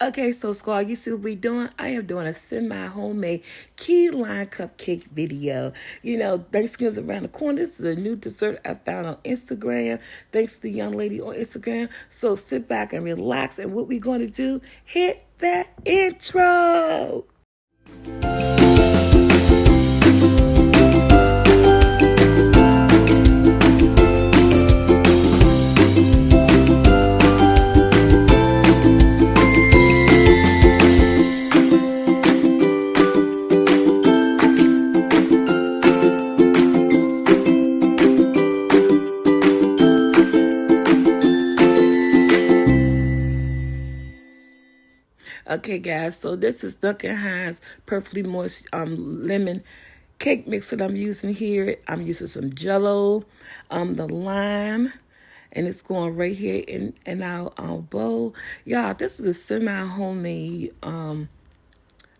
Okay, so squad, you see what we doing? I am doing a semi-homemade key lime cupcake video. You know, Thanksgiving's around the corner. This is a new dessert I found on Instagram. Thanks to the young lady on Instagram. So sit back and relax. And what we're going to do, hit that intro. Okay, guys, so this is Duncan Hines Perfectly Moist lemon cake mix that I'm using here. I'm using some Jello, the lime, and it's going right here in our bowl. Y'all, this is a semi-homemade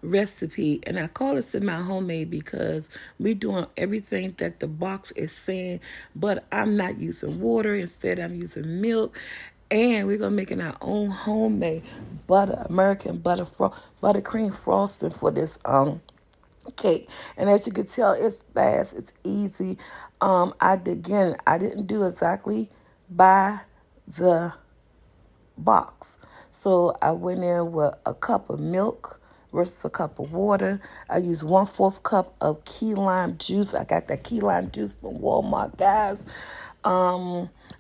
recipe, and I call it semi-homemade because we're doing everything that the box is saying, but I'm not using water. Instead, I'm using milk, and we're gonna making our own homemade American buttercream frosting for this cake. And as you can tell, it's fast, it's easy. I didn't do exactly by the box. So I went in with a cup of milk versus a cup of water. I used 1/4 cup of key lime juice. I got that key lime juice from Walmart, guys.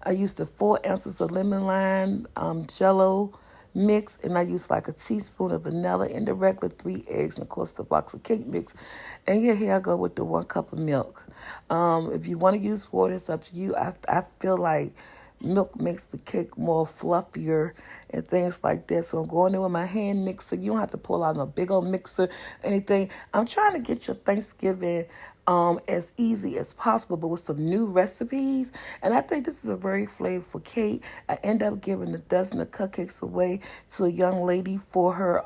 I used the 4 ounces of lemon lime Jello mix, and I used like a teaspoon of vanilla and the regular 3 eggs, and of course the box of cake mix. And here I go with the 1 cup of milk. If you want to use water, it's up to you. I feel like milk makes the cake more fluffier and things like that. So I'm going in with my hand mixer. You don't have to pull out a big old mixer, anything. I'm trying to get your Thanksgiving as easy as possible, but with some new recipes. And I think this is a very flavorful cake. I end up giving a dozen of cupcakes away to a young lady for her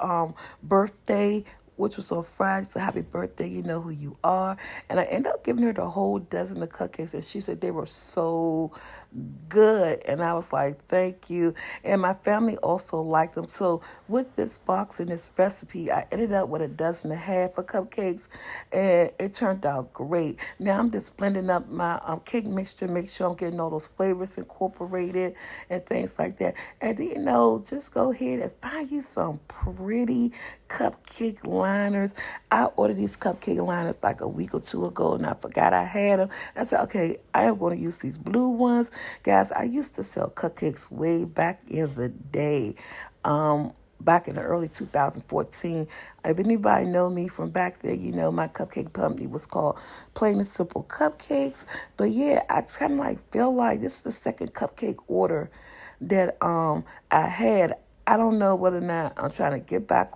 birthday, which was on Friday. So happy birthday, you know who you are. And I ended up giving her the whole dozen of cupcakes, and she said they were so good. And I was like, thank you. And my family also liked them. So with this box and this recipe, I ended up with a dozen and a half of cupcakes, and it turned out great. Now I'm just blending up my cake mixture, make sure I'm getting all those flavors incorporated and things like that. And you know, just go ahead and find you some pretty cupcake liners. I ordered these cupcake liners like a week or two ago, and I forgot I had them. I said, okay, I am going to use these blue ones. Guys, I used to sell cupcakes way back in the day, back in the early 2014. If anybody know me from back there, you know my cupcake company was called Plain and Simple Cupcakes. But yeah, I kind of like feel like this is the second cupcake order that I had. I don't know whether or not I'm trying to get back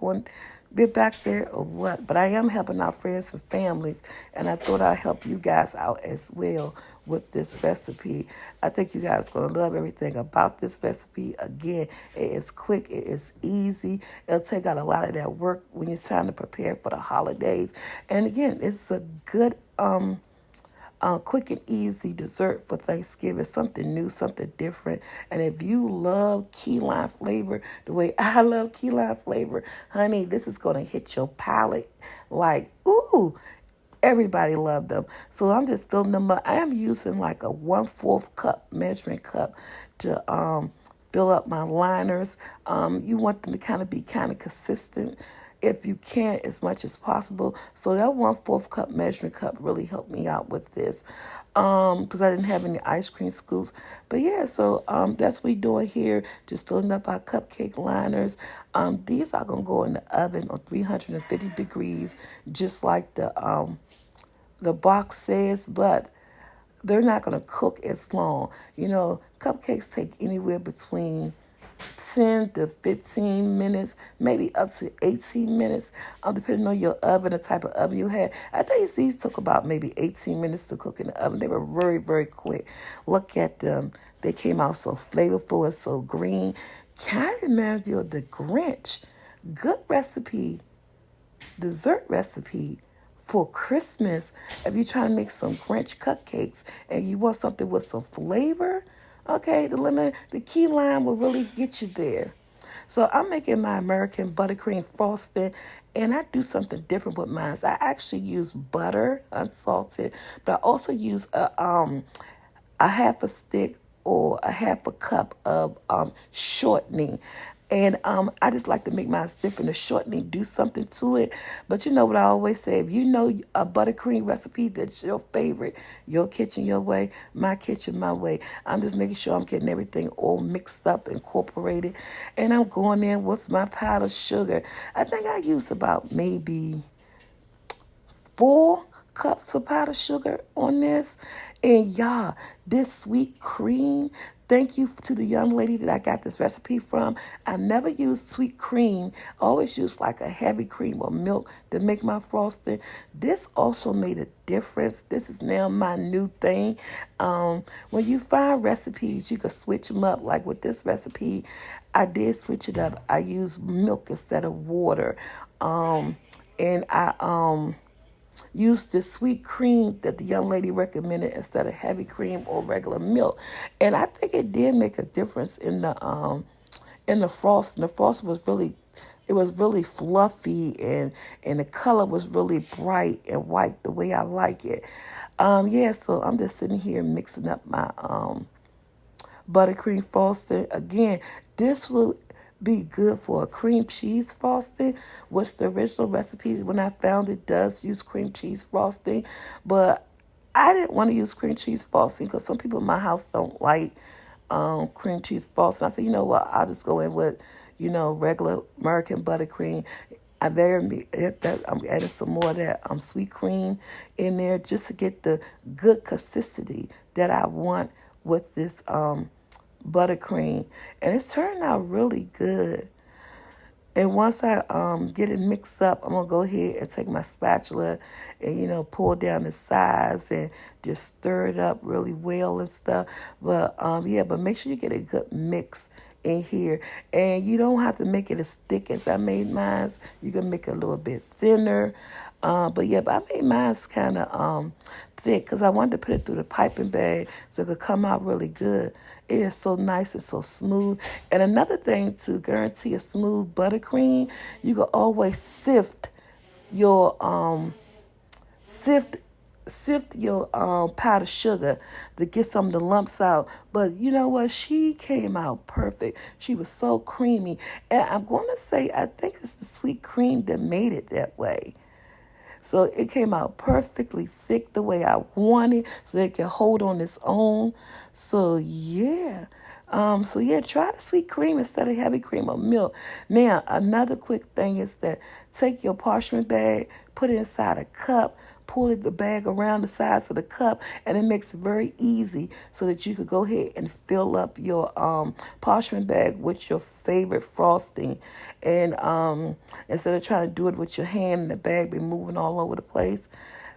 there or what, but I am helping out friends and families, and I thought I'd help you guys out as well with this recipe. I think you guys are going to love everything about this recipe. Again, it is quick, it is easy. It'll take out a lot of that work when you're trying to prepare for the holidays. And again, it's a good quick and easy dessert for Thanksgiving, something new, something different. And if you love key lime flavor the way I love key lime flavor, honey, this is going to hit your palate like, ooh, everybody loved them. So I'm just filling them up. I am using like a 1/4 cup measuring cup to fill up my liners. You want them to kind of be kind of consistent if you can, as much as possible. So that 1/4 cup measuring cup really helped me out with this, because I didn't have any ice cream scoops. But yeah, so that's what we're doing here, just filling up our cupcake liners. These are gonna go in the oven on 350 degrees, just like the box says, but they're not gonna cook as long. You know, cupcakes take anywhere between 10 to 15 minutes, maybe up to 18 minutes, depending on your oven, the type of oven you had. I think these took about maybe 18 minutes to cook in the oven. They were very, very quick. Look at them. They came out so flavorful and so green. Kind of reminds you of the Grinch. Good recipe, dessert recipe for Christmas. If you're trying to make some Grinch cupcakes and you want something with some flavor, okay, the key lime will really get you there. So I'm making my American buttercream frosting, and I do something different with mine. So I actually use butter, unsalted, but I also use a half a stick or a half a cup of shortening. And I just like to make mine different. The shortening, do something to it. But you know what I always say, if you know a buttercream recipe that's your favorite, your kitchen your way, my kitchen my way. I'm just making sure I'm getting everything all mixed up, incorporated. And I'm going in with my powdered sugar. I think I use about maybe 4 cups of powdered sugar on this. And y'all, this sweet cream, thank you to the young lady that I got this recipe from. I never use sweet cream. I always use like a heavy cream or milk to make my frosting. This also made a difference. This is now my new thing. When you find recipes, you can switch them up. Like with this recipe, I did switch it up. I use milk instead of water. And I use the sweet cream that the young lady recommended instead of heavy cream or regular milk. And I think it did make a difference in the frosting. The frosting was really, it was really fluffy, and the color was really bright and white the way I like it. Yeah, so I'm just sitting here mixing up my buttercream frosting. Again, this will be good for a cream cheese frosting, which the original recipe when I found it does use cream cheese frosting. But I didn't want to use cream cheese frosting because some people in my house don't like cream cheese frosting. I said, you know what, I'll just go in with, regular American buttercream. I'm adding some more of that sweet cream in there just to get the good consistency that I want with this buttercream, and it's turning out really good. And once I get it mixed up, I'm gonna go ahead and take my spatula and pull down the sides and just stir it up really well and stuff. But yeah, but make sure you get a good mix in here, and you don't have to make it as thick as I made mine. You can make it a little bit thinner. But yeah, but I made mine kind of thick because I wanted to put it through the piping bag so it could come out really good. It is so nice and so smooth. And another thing to guarantee a smooth buttercream, you can always your sift sift your powdered sugar to get some of the lumps out. But you know what? She came out perfect. She was so creamy. And I'm going to say, I think it's the sweet cream that made it that way. So it came out perfectly thick the way I wanted, so it can hold on its own. So yeah. Try the sweet cream instead of heavy cream or milk. Now, another quick thing is that take your parchment bag, put it inside a cup, pull the bag around the sides of the cup, and it makes it very easy so that you could go ahead and fill up your parchment bag with your favorite frosting. And instead of trying to do it with your hand and the bag be moving all over the place.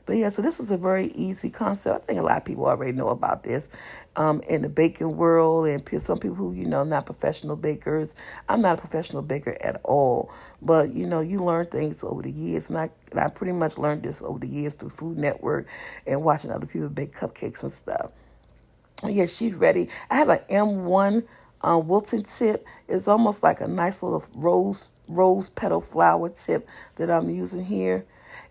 But yeah, so this is a very easy concept. I think a lot of people already know about this in the baking world, and some people who, not professional bakers. I'm not a professional baker at all, but, you learn things over the years. And I pretty much learned this over the years through Food Network and watching other people bake cupcakes and stuff. Yeah, she's ready. I have an M1 Wilton tip. It's almost like a nice little rose petal flower tip that I'm using here.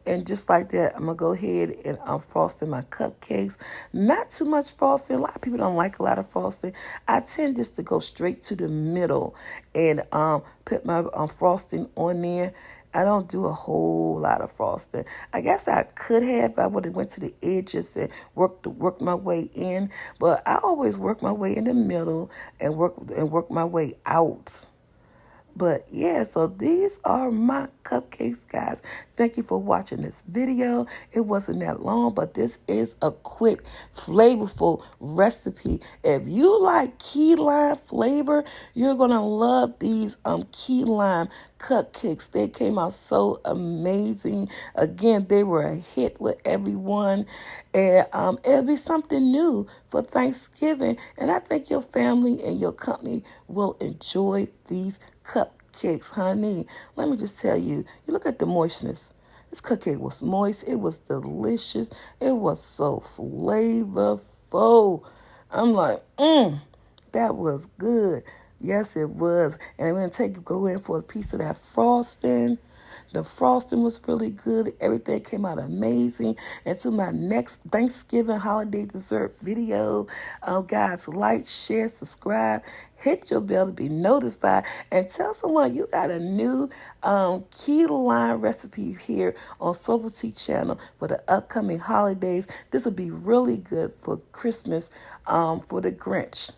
And just like that, I'm going to go ahead and frosting my cupcakes. Not too much frosting. A lot of people don't like a lot of frosting. I tend just to go straight to the middle and put my frosting on there. I don't do a whole lot of frosting. I guess I could have. I would have went to the edges and worked my way in. But I always work my way in the middle and work my way out. But yeah, so these are my cupcakes, guys. Thank you for watching this video. It wasn't that long, but this is a quick, flavorful recipe. If you like key lime flavor, you're going to love these key lime cupcakes. They came out so amazing. Again, they were a hit with everyone. And it'll be something new for Thanksgiving. And I think your family and your company will enjoy these cupcakes, honey. Let me just tell you, you look at the moistness. This cupcake was moist. It was delicious. It was so flavorful. I'm like, that was good. Yes, it was. And I'm going to go in for a piece of that frosting. The frosting was really good. Everything came out amazing. And to my next Thanksgiving holiday dessert video, guys, like, share, subscribe, hit your bell to be notified, and tell someone you got a new key line recipe here on Soulful Tea channel for the upcoming holidays. This will be really good for Christmas for the Grinch.